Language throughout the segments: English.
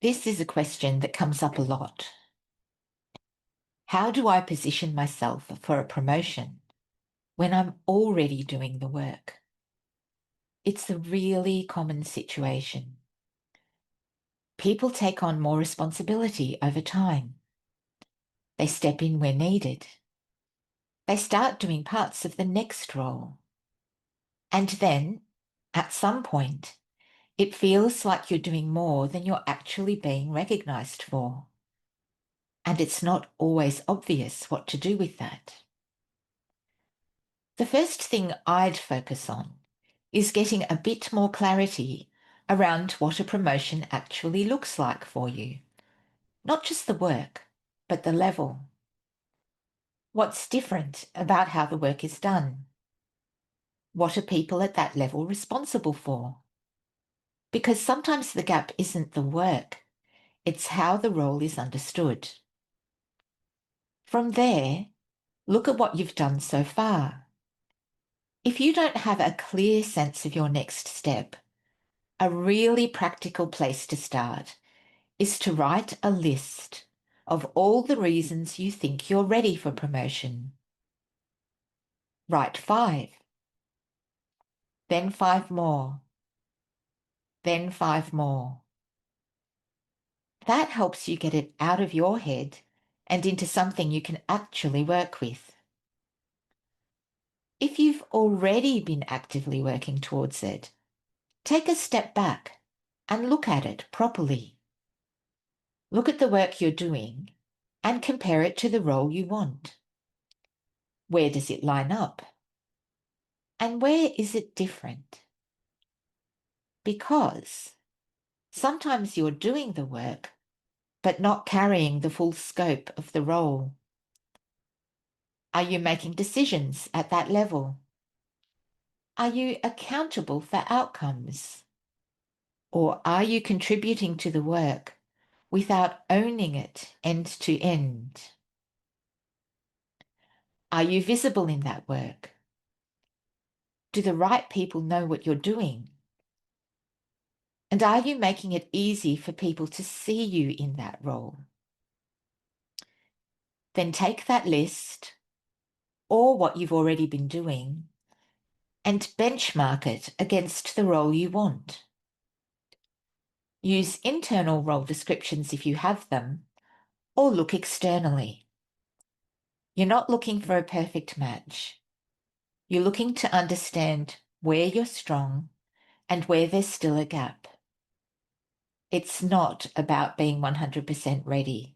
This is a question that comes up a lot. How do I position myself for a promotion when I'm already doing the work? It's a really common situation. People take on more responsibility over time. They step in where needed. They start doing parts of the next role. And then, at some point, it feels like you're doing more than you're actually being recognised for. And it's not always obvious what to do with that. The first thing I'd focus on is getting a bit more clarity around what a promotion actually looks like for you. Not just the work, but the level. What's different about how the work is done? What are people at that level responsible for? Because sometimes the gap isn't the work, it's how the role is understood. From there, look at what you've done so far. If you don't have a clear sense of your next step, a really practical place to start is to write a list of all the reasons you think you're ready for promotion. Write 5, then 5 more, then 5 more. That helps you get it out of your head and into something you can actually work with. If you've already been actively working towards it, take a step back and look at it properly. Look at the work you're doing and compare it to the role you want. Where does it line up? And where is it different? Because sometimes you're doing the work, but not carrying the full scope of the role. Are you making decisions at that level? Are you accountable for outcomes? Or are you contributing to the work without owning it end to end? Are you visible in that work? Do the right people know what you're doing? And are you making it easy for people to see you in that role? Then take that list or what you've already been doing and benchmark it against the role you want. Use internal role descriptions if you have them, or look externally. You're not looking for a perfect match. You're looking to understand where you're strong and where there's still a gap. It's not about being 100% ready.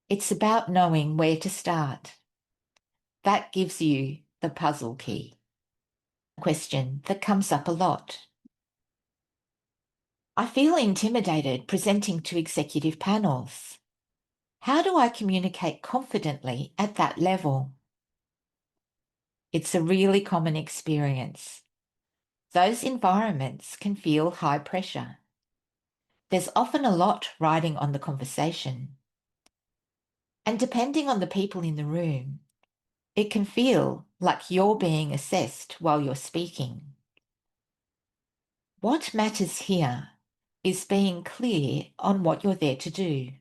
It's about knowing where to start. That gives you the puzzle key. Question that comes up a lot. I feel intimidated presenting to executive panels. How do I communicate confidently at that level? It's a really common experience. Those environments can feel high pressure. There's often a lot riding on the conversation. And depending on the people in the room, it can feel like you're being assessed while you're speaking. What matters here is being clear on what you're there to do.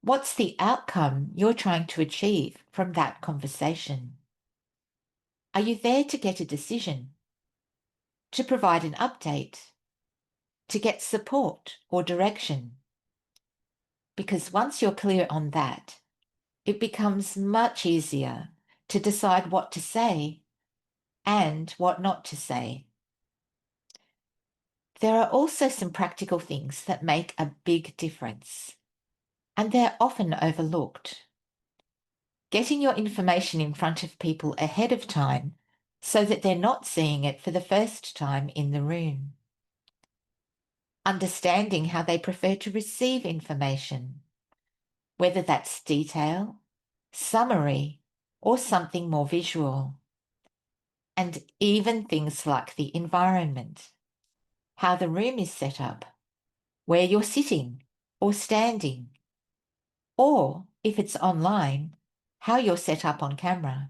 What's the outcome you're trying to achieve from that conversation? Are you there to get a decision? To provide an update? To get support or direction? Because once you're clear on that, it becomes much easier to decide what to say and what not to say. There are also some practical things that make a big difference, and they're often overlooked. Getting your information in front of people ahead of time so that they're not seeing it for the first time in the room. Understanding how they prefer to receive information, whether that's detail, summary, or something more visual. And even things like the environment, how the room is set up, where you're sitting or standing, or if it's online, how you're set up on camera.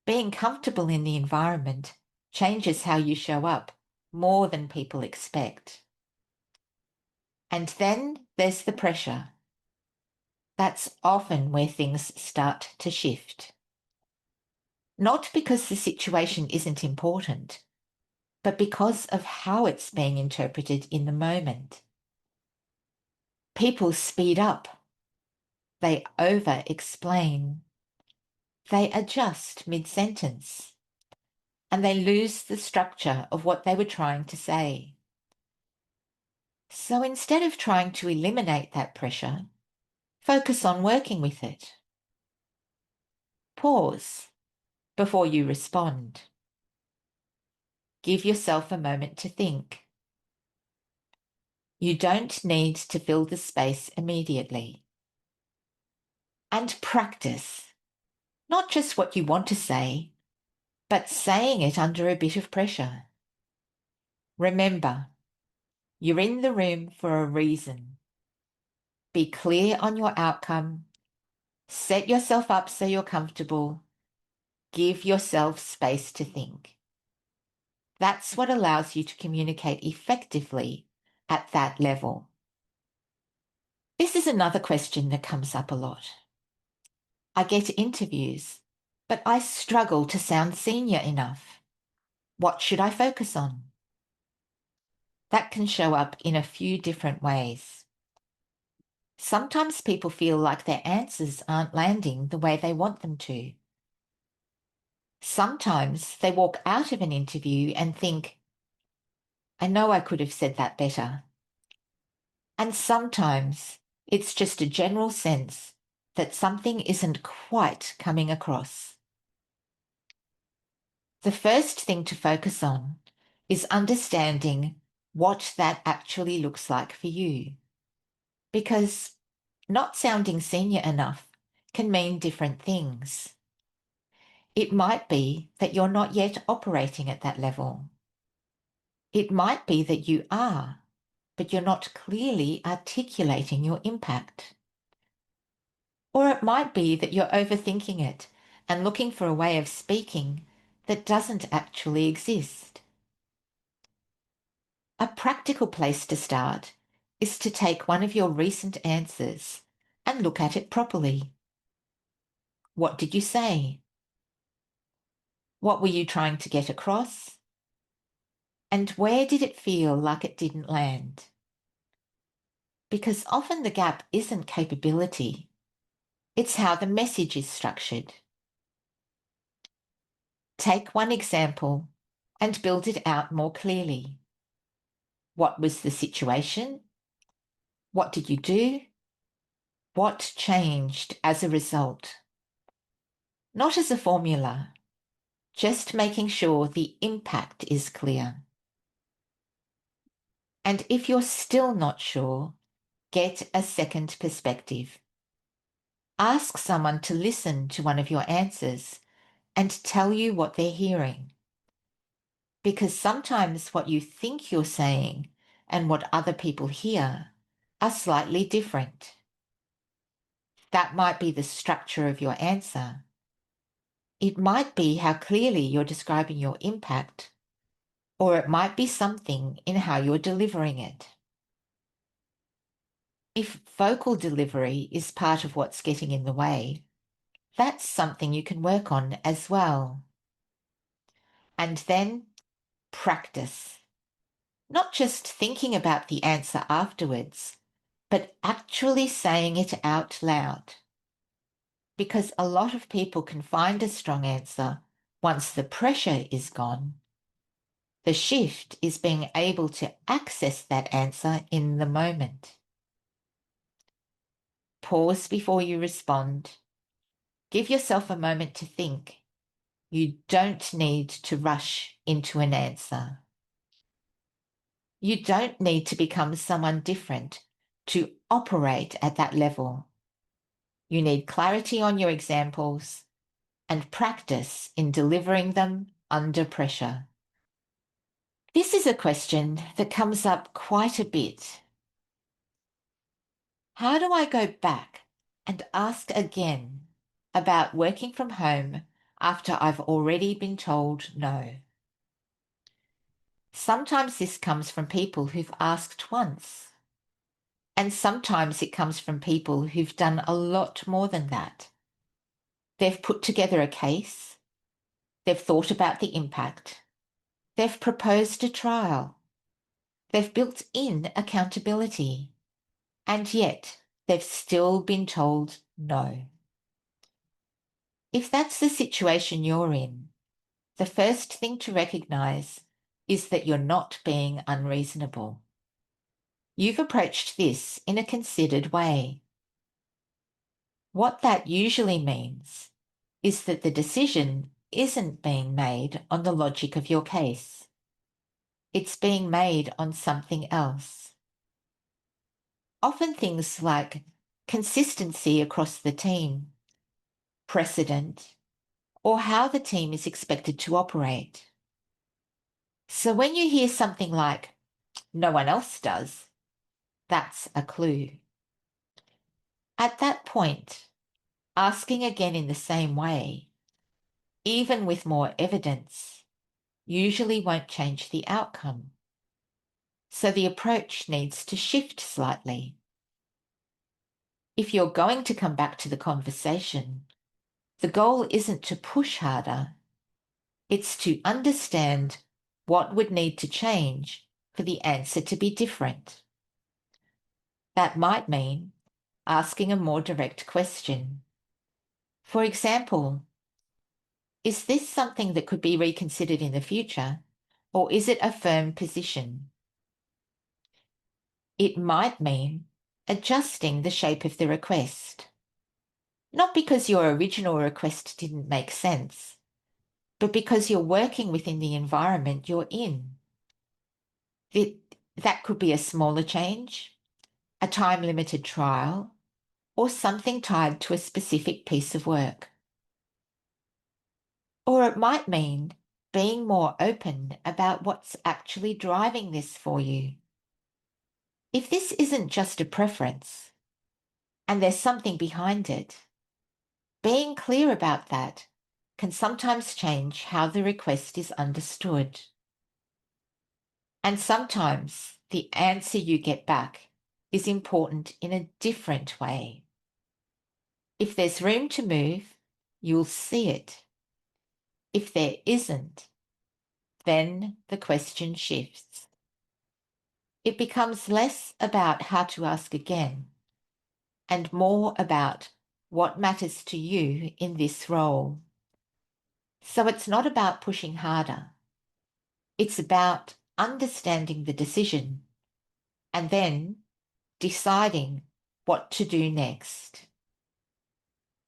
Being comfortable in the environment changes how you show up more than people expect. And then there's the pressure. That's often where things start to shift. Not because the situation isn't important, but because of how it's being interpreted in the moment. People speed up. They over-explain. They adjust mid-sentence. And they lose the structure of what they were trying to say. So instead of trying to eliminate that pressure, focus on working with it. Pause before you respond. Give yourself a moment to think. You don't need to fill the space immediately. And practice, not just what you want to say, but saying it under a bit of pressure. Remember, you're in the room for a reason. Be clear on your outcome. Set yourself up so you're comfortable. Give yourself space to think. That's what allows you to communicate effectively at that level. This is another question that comes up a lot. I get interviews, but I struggle to sound senior enough. What should I focus on? That can show up in a few different ways. Sometimes people feel like their answers aren't landing the way they want them to. Sometimes they walk out of an interview and think, I know I could have said that better. And sometimes it's just a general sense that something isn't quite coming across. The first thing to focus on is understanding what that actually looks like for you. Because not sounding senior enough can mean different things. It might be that you're not yet operating at that level. It might be that you are, but you're not clearly articulating your impact. Or it might be that you're overthinking it and looking for a way of speaking that doesn't actually exist. A practical place to start is to take one of your recent answers and look at it properly. What did you say? What were you trying to get across? And where did it feel like it didn't land? Because often the gap isn't capability, it's how the message is structured. Take one example and build it out more clearly. What was the situation? What did you do? What changed as a result? Not as a formula, just making sure the impact is clear. And if you're still not sure, get a second perspective. Ask someone to listen to one of your answers and tell you what they're hearing. Because sometimes what you think you're saying and what other people hear are slightly different. That might be the structure of your answer. It might be how clearly you're describing your impact, or it might be something in how you're delivering it. If vocal delivery is part of what's getting in the way, that's something you can work on as well. And then practice. Not just thinking about the answer afterwards, but actually saying it out loud. Because a lot of people can find a strong answer once the pressure is gone. The shift is being able to access that answer in the moment. Pause before you respond. Give yourself a moment to think. You don't need to rush into an answer. You don't need to become someone different to operate at that level. You need clarity on your examples and practice in delivering them under pressure. This is a question that comes up quite a bit. How do I go back and ask again about working from home after I've already been told no? Sometimes this comes from people who've asked once. And sometimes it comes from people who've done a lot more than that. They've put together a case, they've thought about the impact, they've proposed a trial, they've built in accountability, and yet they've still been told no. If that's the situation you're in, the first thing to recognise is that you're not being unreasonable. You've approached this in a considered way. What that usually means is that the decision isn't being made on the logic of your case. It's being made on something else. Often things like consistency across the team, precedent, or how the team is expected to operate. So when you hear something like, no one else does, that's a clue. At that point, asking again in the same way, even with more evidence, usually won't change the outcome. So the approach needs to shift slightly. If you're going to come back to the conversation, the goal isn't to push harder, it's to understand what would need to change for the answer to be different. That might mean asking a more direct question. For example, is this something that could be reconsidered in the future, or is it a firm position? It might mean adjusting the shape of the request. Not because your original request didn't make sense, but because you're working within the environment you're in. That could be a smaller change, a time-limited trial, or something tied to a specific piece of work. Or it might mean being more open about what's actually driving this for you. If this isn't just a preference, and there's something behind it, being clear about that can sometimes change how the request is understood. And sometimes the answer you get back is important in a different way. If there's room to move, you'll see it. If there isn't, then the question shifts. It becomes less about how to ask again and more about what matters to you in this role. So it's not about pushing harder. It's about understanding the decision and then deciding what to do next.